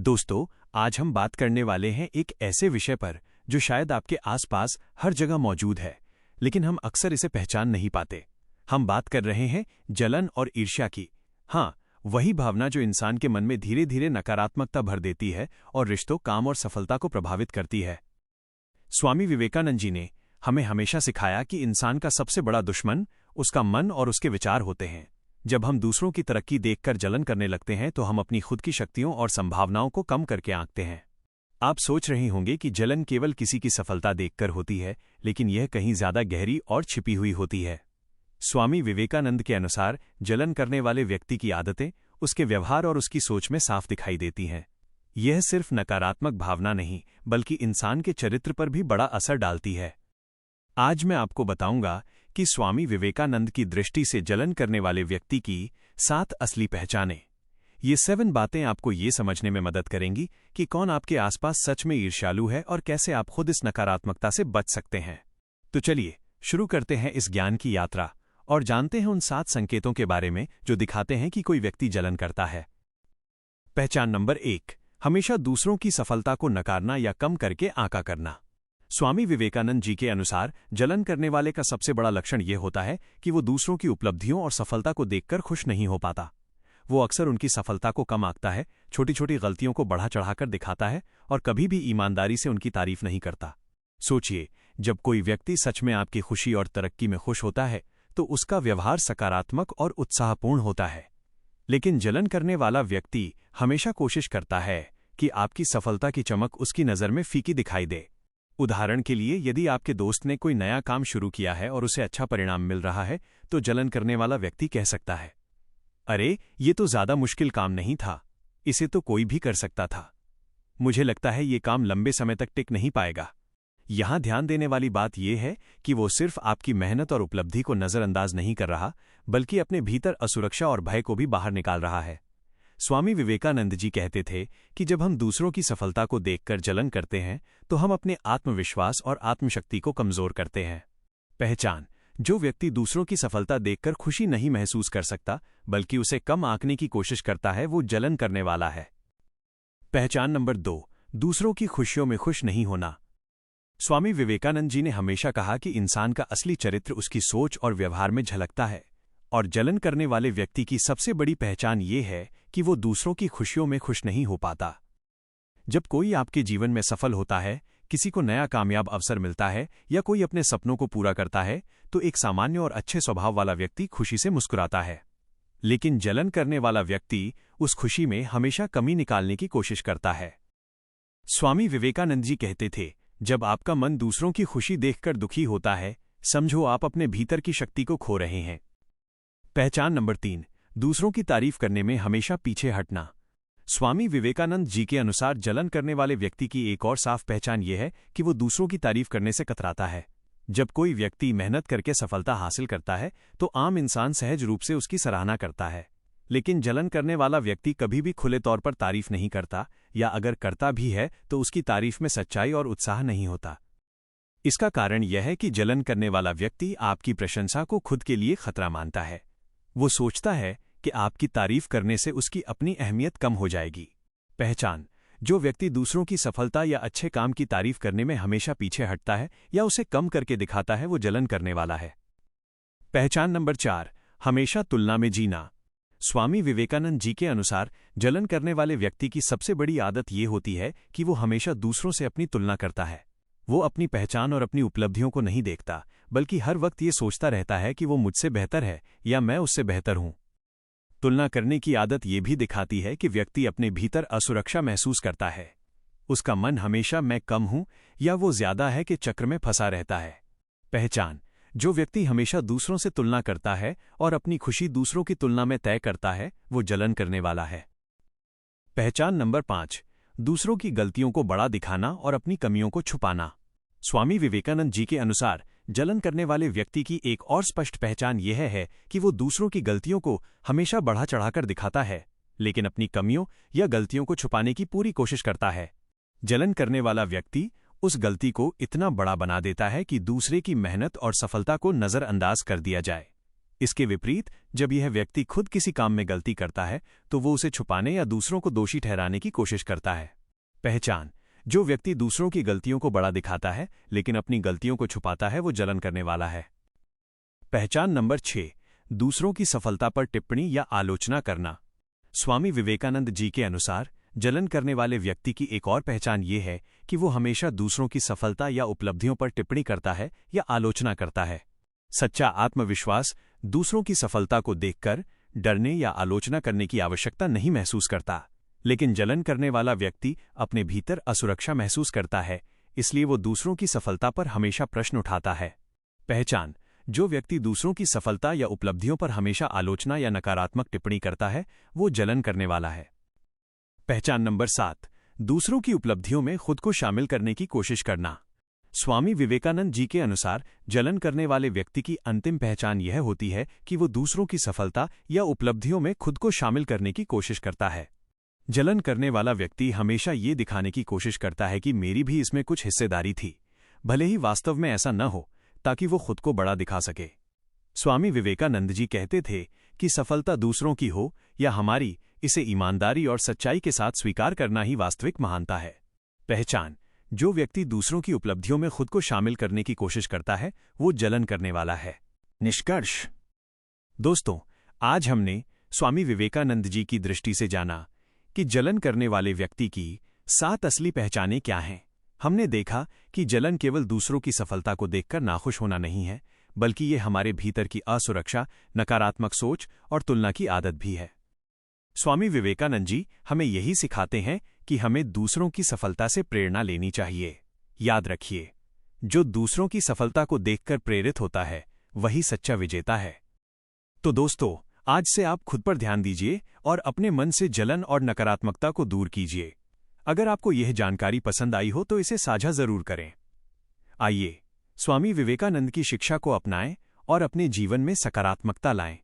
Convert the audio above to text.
दोस्तों, आज हम बात करने वाले हैं एक ऐसे विषय पर जो शायद आपके आसपास हर जगह मौजूद है, लेकिन हम अक्सर इसे पहचान नहीं पाते। हम बात कर रहे हैं जलन और ईर्ष्या की। हाँ, वही भावना जो इंसान के मन में धीरे धीरे नकारात्मकता भर देती है और रिश्तों, काम और सफलता को प्रभावित करती है। स्वामी विवेकानंद जी ने हमें हमेशा सिखाया कि इंसान का सबसे बड़ा दुश्मन उसका मन और उसके विचार होते हैं। जब हम दूसरों की तरक्की देखकर जलन करने लगते हैं तो हम अपनी खुद की शक्तियों और संभावनाओं को कम करके आंकते हैं। आप सोच रहे होंगे कि जलन केवल किसी की सफलता देखकर होती है, लेकिन यह कहीं ज्यादा गहरी और छिपी हुई होती है। स्वामी विवेकानंद के अनुसार जलन करने वाले व्यक्ति की आदतें उसके व्यवहार और उसकी सोच में साफ दिखाई देती हैं। यह सिर्फ नकारात्मक भावना नहीं, बल्कि इंसान के चरित्र पर भी बड़ा असर डालती है। आज मैं आपको बताऊंगा कि स्वामी विवेकानंद की दृष्टि से जलन करने वाले व्यक्ति की 7 असली पहचानें। ये 7 बातें आपको ये समझने में मदद करेंगी कि कौन आपके आसपास सच में ईर्ष्यालु है और कैसे आप खुद इस नकारात्मकता से बच सकते हैं। तो चलिए शुरू करते हैं इस ज्ञान की यात्रा और जानते हैं उन 7 संकेतों के बारे में जो दिखाते हैं कि कोई व्यक्ति जलन करता है। पहचान नंबर 1, हमेशा दूसरों की सफलता को नकारना या कम करके आंका करना। स्वामी विवेकानंद जी के अनुसार जलन करने वाले का सबसे बड़ा लक्षण यह होता है कि वो दूसरों की उपलब्धियों और सफलता को देखकर खुश नहीं हो पाता। वो अक्सर उनकी सफलता को कम आंकता है, छोटी छोटी गलतियों को बढ़ा चढ़ाकर दिखाता है और कभी भी ईमानदारी से उनकी तारीफ नहीं करता। सोचिए, जब कोई व्यक्ति सच में आपकी खुशी और तरक्की में खुश होता है तो उसका व्यवहार सकारात्मक और उत्साहपूर्ण होता है। लेकिन जलन करने वाला व्यक्ति हमेशा कोशिश करता है कि आपकी सफलता की चमक उसकी नज़र में फीकी दिखाई दे। उदाहरण के लिए, यदि आपके दोस्त ने कोई नया काम शुरू किया है और उसे अच्छा परिणाम मिल रहा है, तो जलन करने वाला व्यक्ति कह सकता है, अरे ये तो ज्यादा मुश्किल काम नहीं था, इसे तो कोई भी कर सकता था। मुझे लगता है ये काम लंबे समय तक टिक नहीं पाएगा। यहां ध्यान देने वाली बात यह है कि वो सिर्फ आपकी मेहनत और उपलब्धि को नजरअंदाज नहीं कर रहा, बल्कि अपने भीतर असुरक्षा और भय को भी बाहर निकाल रहा है। स्वामी विवेकानंद जी कहते थे कि जब हम दूसरों की सफलता को देखकर जलन करते हैं तो हम अपने आत्मविश्वास और आत्मशक्ति को कमजोर करते हैं। पहचान, जो व्यक्ति दूसरों की सफलता देखकर खुशी नहीं महसूस कर सकता बल्कि उसे कम आंकने की कोशिश करता है, वो जलन करने वाला है। पहचान नंबर 2, दूसरों की खुशियों में खुश नहीं होना। स्वामी विवेकानंद जी ने हमेशा कहा कि इंसान का असली चरित्र उसकी सोच और व्यवहार में झलकता है, और जलन करने वाले व्यक्ति की सबसे बड़ी पहचान ये है कि वो दूसरों की खुशियों में खुश नहीं हो पाता। जब कोई आपके जीवन में सफल होता है, किसी को नया कामयाब अवसर मिलता है या कोई अपने सपनों को पूरा करता है, तो एक सामान्य और अच्छे स्वभाव वाला व्यक्ति खुशी से मुस्कुराता है। लेकिन जलन करने वाला व्यक्ति उस खुशी में हमेशा कमी निकालने की कोशिश करता है। स्वामी विवेकानंद जी कहते थे, जब आपका मन दूसरों की खुशी देखकर दुखी होता है, समझो आप अपने भीतर की शक्ति को खो रहे हैं। पहचान नंबर 3, दूसरों की तारीफ करने में हमेशा पीछे हटना। स्वामी विवेकानंद जी के अनुसार जलन करने वाले व्यक्ति की एक और साफ पहचान यह है कि वो दूसरों की तारीफ करने से कतराता है। जब कोई व्यक्ति मेहनत करके सफलता हासिल करता है तो आम इंसान सहज रूप से उसकी सराहना करता है, लेकिन जलन करने वाला व्यक्ति कभी भी खुले तौर पर तारीफ नहीं करता, या अगर करता भी है तो उसकी तारीफ में सच्चाई और उत्साह नहीं होता। इसका कारण यह है कि जलन करने वाला व्यक्ति आपकी प्रशंसा को खुद के लिए खतरा मानता है। वो सोचता है कि आपकी तारीफ करने से उसकी अपनी अहमियत कम हो जाएगी। पहचान, जो व्यक्ति दूसरों की सफलता या अच्छे काम की तारीफ करने में हमेशा पीछे हटता है या उसे कम करके दिखाता है, वो जलन करने वाला है। पहचान नंबर 4, हमेशा तुलना में जीना। स्वामी विवेकानंद जी के अनुसार जलन करने वाले व्यक्ति की सबसे बड़ी आदत ये होती है कि वो हमेशा दूसरों से अपनी तुलना करता है। वो अपनी पहचान और अपनी उपलब्धियों को नहीं देखता, बल्कि हर वक्त ये सोचता रहता है कि वो मुझसे बेहतर है या मैं उससे बेहतर हूं। तुलना करने की आदत ये भी दिखाती है कि व्यक्ति अपने भीतर असुरक्षा महसूस करता है। उसका मन हमेशा मैं कम हूं या वो ज्यादा है कि चक्र में फंसा रहता है। पहचान, जो व्यक्ति हमेशा दूसरों से तुलना करता है और अपनी खुशी दूसरों की तुलना में तय करता है, वो जलन करने वाला है। पहचान नंबर 5, दूसरों की गलतियों को बड़ा दिखाना और अपनी कमियों को छुपाना। स्वामी विवेकानंद जी के अनुसार जलन करने वाले व्यक्ति की एक और स्पष्ट पहचान यह है कि वो दूसरों की गलतियों को हमेशा बढ़ा चढ़ाकर दिखाता है, लेकिन अपनी कमियों या गलतियों को छुपाने की पूरी कोशिश करता है। जलन करने वाला व्यक्ति उस गलती को इतना बड़ा बना देता है कि दूसरे की मेहनत और सफलता को नजरअंदाज कर दिया जाए। इसके विपरीत, जब यह व्यक्ति खुद किसी काम में गलती करता है तो वो उसे छुपाने या दूसरों को दोषी ठहराने की कोशिश करता है। पहचान: जो व्यक्ति दूसरों की गलतियों को बड़ा दिखाता है लेकिन अपनी गलतियों को छुपाता है, वो जलन करने वाला है। पहचान नंबर 6: दूसरों की सफलता पर टिप्पणी या आलोचना करना। स्वामी विवेकानंद जी के अनुसार जलन करने वाले व्यक्ति की एक और पहचान ये है कि वो हमेशा दूसरों की सफलता या उपलब्धियों पर टिप्पणी करता है या आलोचना करता है। सच्चा आत्मविश्वास दूसरों की सफलता को देखकर डरने या आलोचना करने की आवश्यकता नहीं महसूस करता, लेकिन जलन करने वाला व्यक्ति अपने भीतर असुरक्षा महसूस करता है, इसलिए वो दूसरों की सफलता पर हमेशा प्रश्न उठाता है। पहचान: जो व्यक्ति दूसरों की सफलता या उपलब्धियों पर हमेशा आलोचना या नकारात्मक टिप्पणी करता है, वो जलन करने वाला है। पहचान नंबर 7: दूसरों की उपलब्धियों में खुद को शामिल करने की कोशिश करना। स्वामी विवेकानंद जी के अनुसार जलन करने वाले व्यक्ति की अंतिम पहचान यह होती है कि वो दूसरों की सफलता या उपलब्धियों में खुद को शामिल करने की कोशिश करता है। जलन करने वाला व्यक्ति हमेशा ये दिखाने की कोशिश करता है कि मेरी भी इसमें कुछ हिस्सेदारी थी, भले ही वास्तव में ऐसा न हो, ताकि वो खुद को बड़ा दिखा सके। स्वामी विवेकानंद जी कहते थे कि सफलता दूसरों की हो या हमारी, इसे ईमानदारी और सच्चाई के साथ स्वीकार करना ही वास्तविक महानता है। पहचान: जो व्यक्ति दूसरों की उपलब्धियों में खुद को शामिल करने की कोशिश करता है, वो जलन करने वाला है। निष्कर्ष: दोस्तों, आज हमने स्वामी विवेकानंद जी की दृष्टि से जाना कि जलन करने वाले व्यक्ति की 7 असली पहचानें क्या हैं। हमने देखा कि जलन केवल दूसरों की सफलता को देखकर नाखुश होना नहीं है, बल्कि ये हमारे भीतर की असुरक्षा, नकारात्मक सोच और तुलना की आदत भी है। स्वामी विवेकानंद जी हमें यही सिखाते हैं कि हमें दूसरों की सफलता से प्रेरणा लेनी चाहिए। याद रखिए, जो दूसरों की सफलता को देखकर प्रेरित होता है, वही सच्चा विजेता है। तो दोस्तों, आज से आप खुद पर ध्यान दीजिए और अपने मन से जलन और नकारात्मकता को दूर कीजिए। अगर आपको यह जानकारी पसंद आई हो तो इसे साझा जरूर करें। आइए, स्वामी विवेकानंद की शिक्षा को अपनाएं और अपने जीवन में सकारात्मकता लाएं।